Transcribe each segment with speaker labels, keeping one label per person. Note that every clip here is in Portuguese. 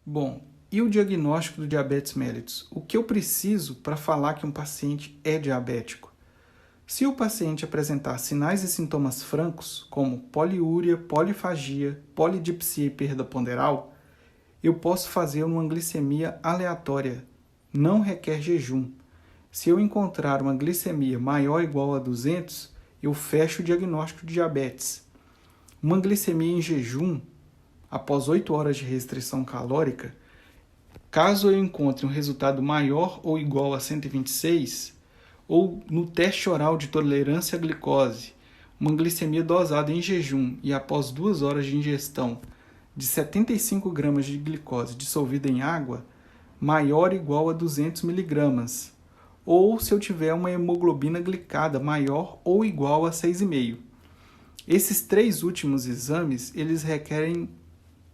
Speaker 1: Bom, e o diagnóstico do diabetes mellitus? O que eu preciso para falar que um paciente é diabético? Se o paciente apresentar sinais e sintomas francos, como poliúria, polifagia, polidipsia e perda ponderal, eu posso fazer uma glicemia aleatória. Não requer jejum. Se eu encontrar uma glicemia maior ou igual a 200, eu fecho o diagnóstico de diabetes. Uma glicemia em jejum, após 8 horas de restrição calórica, caso eu encontre um resultado maior ou igual a 126, ou no teste oral de tolerância à glicose, uma glicemia dosada em jejum e após 2 horas de ingestão de 75 gramas de glicose dissolvida em água, maior ou igual a 200 miligramas, ou se eu tiver uma hemoglobina glicada maior ou igual a 6,5. Esses 3 últimos exames, eles requerem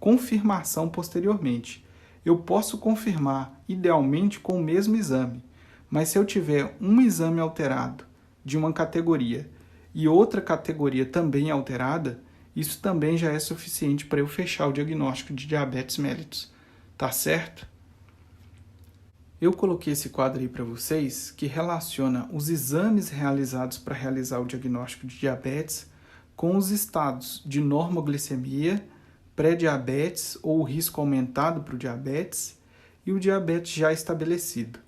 Speaker 1: confirmação posteriormente. Eu posso confirmar, idealmente, com o mesmo exame, mas se eu tiver um exame alterado de uma categoria e outra categoria também alterada, isso também já é suficiente para eu fechar o diagnóstico de diabetes mellitus. Tá certo? Eu coloquei esse quadro aí para vocês que relaciona os exames realizados para realizar o diagnóstico de diabetes com os estados de normoglicemia, pré-diabetes ou o risco aumentado para o diabetes e o diabetes já estabelecido.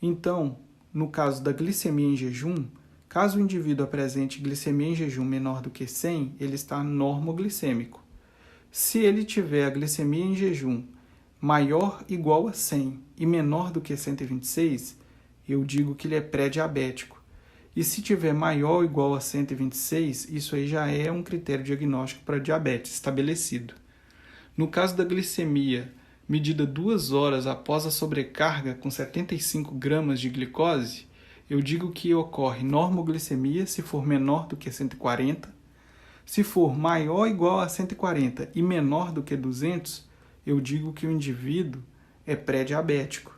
Speaker 1: Então, no caso da glicemia em jejum, caso o indivíduo apresente glicemia em jejum menor do que 100, ele está normoglicêmico. Se ele tiver a glicemia em jejum maior ou igual a 100 e menor do que 126, eu digo que ele é pré-diabético. E se tiver maior ou igual a 126, isso aí já é um critério diagnóstico para diabetes estabelecido. No caso da glicemia, medida 2 horas após a sobrecarga com 75 gramas de glicose, eu digo que ocorre normoglicemia se for menor do que 140. Se for maior ou igual a 140 e menor do que 200, eu digo que o indivíduo é pré-diabético.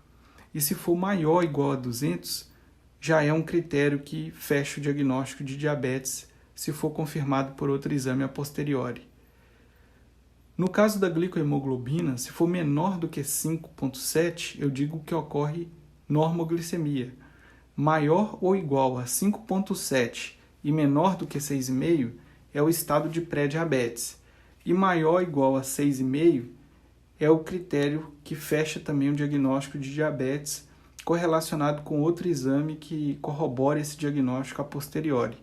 Speaker 1: E se for maior ou igual a 200, já é um critério que fecha o diagnóstico de diabetes se for confirmado por outro exame a posteriori. No caso da glicohemoglobina, se for menor do que 5,7, eu digo que ocorre normoglicemia. Maior ou igual a 5,7 e menor do que 6,5 é o estado de pré-diabetes. E maior ou igual a 6,5 é o critério que fecha também o diagnóstico de diabetes correlacionado com outro exame que corrobora esse diagnóstico a posteriori.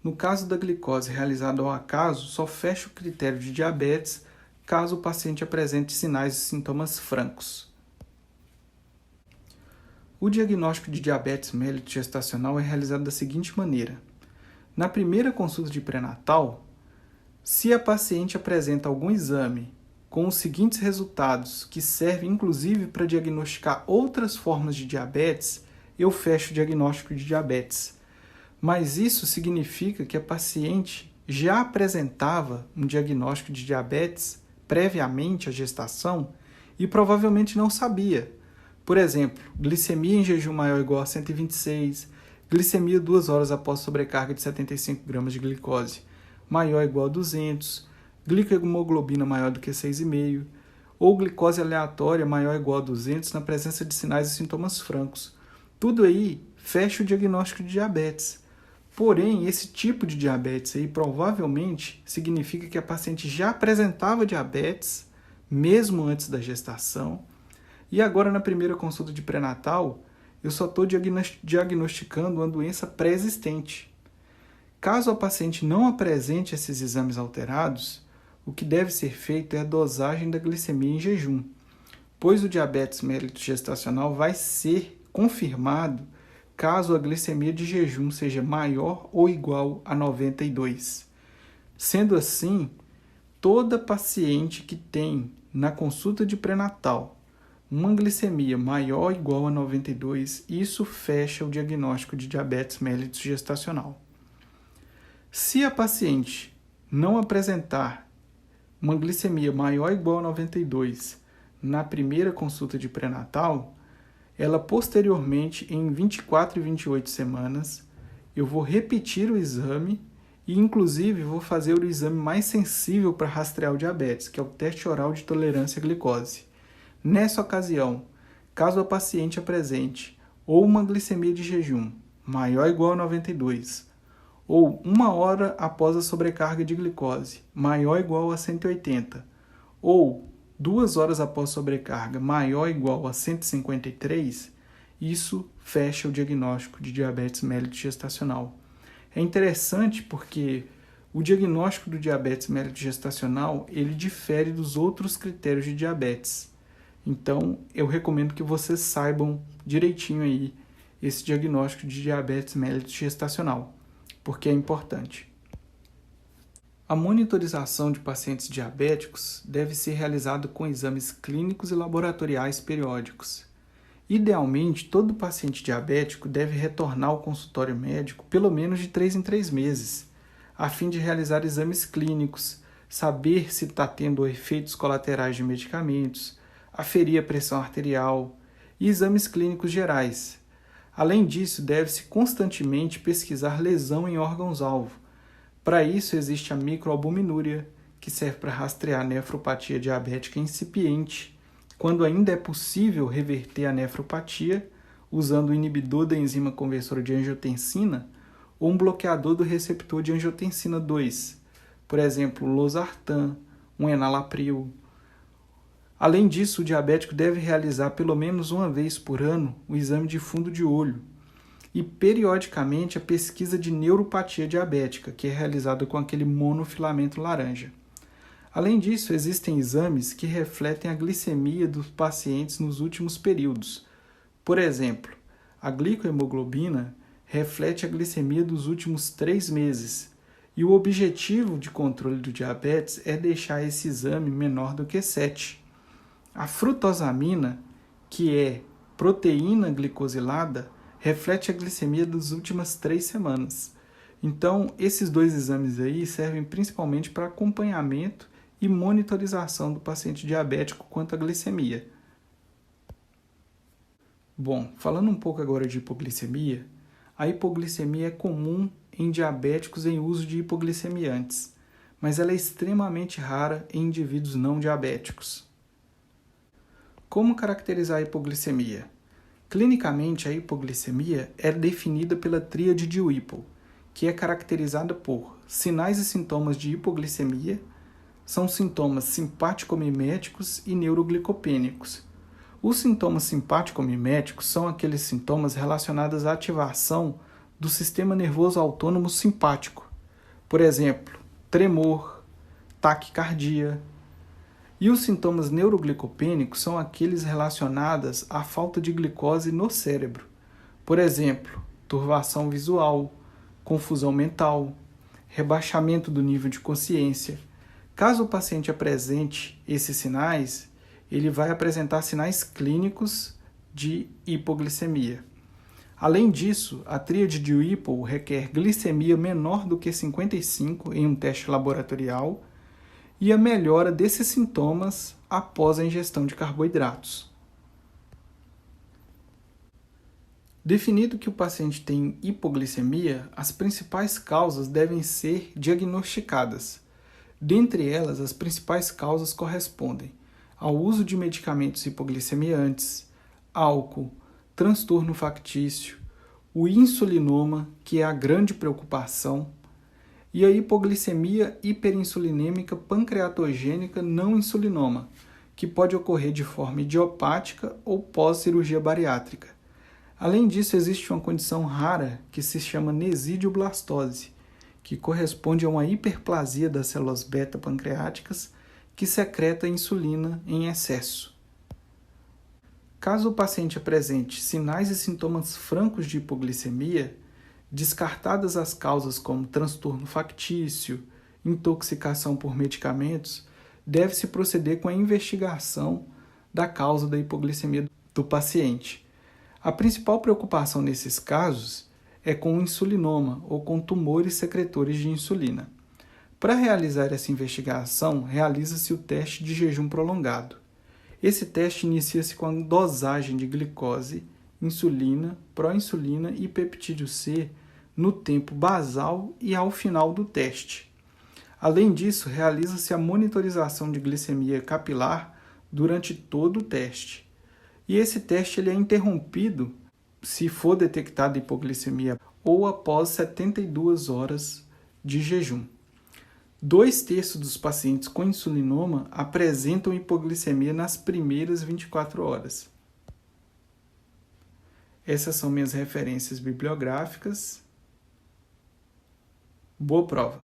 Speaker 1: No caso da glicose realizada ao acaso, só fecha o critério de diabetes caso o paciente apresente sinais e sintomas francos. O diagnóstico de diabetes mellitus gestacional é realizado da seguinte maneira. Na primeira consulta de pré-natal, se a paciente apresenta algum exame com os seguintes resultados, que servem inclusive para diagnosticar outras formas de diabetes, eu fecho o diagnóstico de diabetes. Mas isso significa que a paciente já apresentava um diagnóstico de diabetes previamente à gestação e provavelmente não sabia. Por exemplo, glicemia em jejum maior ou igual a 126, glicemia 2 horas após sobrecarga de 75 gramas de glicose maior ou igual a 200, glicohemoglobina maior do que 6,5, ou glicose aleatória maior ou igual a 200 na presença de sinais e sintomas francos. Tudo aí fecha o diagnóstico de diabetes. Porém, esse tipo de diabetes aí provavelmente significa que a paciente já apresentava diabetes, mesmo antes da gestação, e agora na primeira consulta de pré-natal, eu só estou diagnosticando uma doença pré-existente. Caso a paciente não apresente esses exames alterados, o que deve ser feito é a dosagem da glicemia em jejum, pois o diabetes mellitus gestacional vai ser confirmado caso a glicemia de jejum seja maior ou igual a 92. Sendo assim, toda paciente que tem na consulta de pré-natal uma glicemia maior ou igual a 92, isso fecha o diagnóstico de diabetes mellitus gestacional. Se a paciente não apresentar uma glicemia maior ou igual a 92 na primeira consulta de pré-natal, ela posteriormente, em 24 e 28 semanas, eu vou repetir o exame e, inclusive, vou fazer o exame mais sensível para rastrear o diabetes, que é o teste oral de tolerância à glicose. Nessa ocasião, caso a paciente apresente ou uma glicemia de jejum maior ou igual a 92, ou 1 hora após a sobrecarga de glicose maior ou igual a 180, ou 2 horas após sobrecarga maior ou igual a 153, isso fecha o diagnóstico de diabetes mellitus gestacional. É interessante porque o diagnóstico do diabetes mellitus gestacional ele difere dos outros critérios de diabetes. Então, eu recomendo que vocês saibam direitinho aí esse diagnóstico de diabetes mellitus gestacional, porque é importante. A monitorização de pacientes diabéticos deve ser realizada com exames clínicos e laboratoriais periódicos. Idealmente, todo paciente diabético deve retornar ao consultório médico pelo menos de 3 em 3 meses, a fim de realizar exames clínicos, saber se está tendo efeitos colaterais de medicamentos, aferir a pressão arterial e exames clínicos gerais. Além disso, deve-se constantemente pesquisar lesão em órgãos-alvo. Para isso, existe a microalbuminúria, que serve para rastrear a nefropatia diabética incipiente, quando ainda é possível reverter a nefropatia usando o inibidor da enzima conversora de angiotensina ou um bloqueador do receptor de angiotensina 2, por exemplo, losartan, um enalapril. Além disso, o diabético deve realizar pelo menos uma vez por ano o exame de fundo de olho e, periodicamente, a pesquisa de neuropatia diabética, que é realizada com aquele monofilamento laranja. Além disso, existem exames que refletem a glicemia dos pacientes nos últimos períodos. Por exemplo, a glicohemoglobina reflete a glicemia dos últimos 3 meses, e o objetivo de controle do diabetes é deixar esse exame menor do que 7. A frutosamina, que é proteína glicosilada, reflete a glicemia das últimas 3 semanas. Então, esses 2 exames aí servem principalmente para acompanhamento e monitorização do paciente diabético quanto à glicemia. Bom, falando um pouco agora de hipoglicemia, a hipoglicemia é comum em diabéticos em uso de hipoglicemiantes, mas ela é extremamente rara em indivíduos não diabéticos. Como caracterizar a hipoglicemia? Clinicamente, a hipoglicemia é definida pela tríade de Whipple, que é caracterizada por sinais e sintomas de hipoglicemia, são sintomas simpático-miméticos e neuroglicopênicos. Os sintomas simpático-miméticos são aqueles sintomas relacionados à ativação do sistema nervoso autônomo simpático, por exemplo, tremor, taquicardia. E os sintomas neuroglicopênicos são aqueles relacionados à falta de glicose no cérebro, por exemplo, turvação visual, confusão mental, rebaixamento do nível de consciência. Caso o paciente apresente esses sinais, ele vai apresentar sinais clínicos de hipoglicemia. Além disso, a tríade de Whipple requer glicemia menor do que 55 em um teste laboratorial e a melhora desses sintomas após a ingestão de carboidratos. Definido que o paciente tem hipoglicemia, as principais causas devem ser diagnosticadas. Dentre elas, as principais causas correspondem ao uso de medicamentos hipoglicemiantes, álcool, transtorno factício, o insulinoma, que é a grande preocupação, e a hipoglicemia hiperinsulinêmica pancreatogênica não insulinoma, que pode ocorrer de forma idiopática ou pós-cirurgia bariátrica. Além disso, existe uma condição rara que se chama nesidioblastose, que corresponde a uma hiperplasia das células beta pancreáticas que secreta insulina em excesso. Caso o paciente apresente sinais e sintomas francos de hipoglicemia, descartadas as causas como transtorno factício, intoxicação por medicamentos, deve-se proceder com a investigação da causa da hipoglicemia do paciente. A principal preocupação nesses casos é com o insulinoma ou com tumores secretores de insulina. Para realizar essa investigação, realiza-se o teste de jejum prolongado. Esse teste inicia-se com a dosagem de glicose, insulina, proinsulina e peptídeo C no tempo basal e ao final do teste. Além disso, realiza-se a monitorização de glicemia capilar durante todo o teste. E esse teste ele é interrompido se for detectada hipoglicemia ou após 72 horas de jejum. 2/3 dos pacientes com insulinoma apresentam hipoglicemia nas primeiras 24 horas. Essas são minhas referências bibliográficas. Boa prova!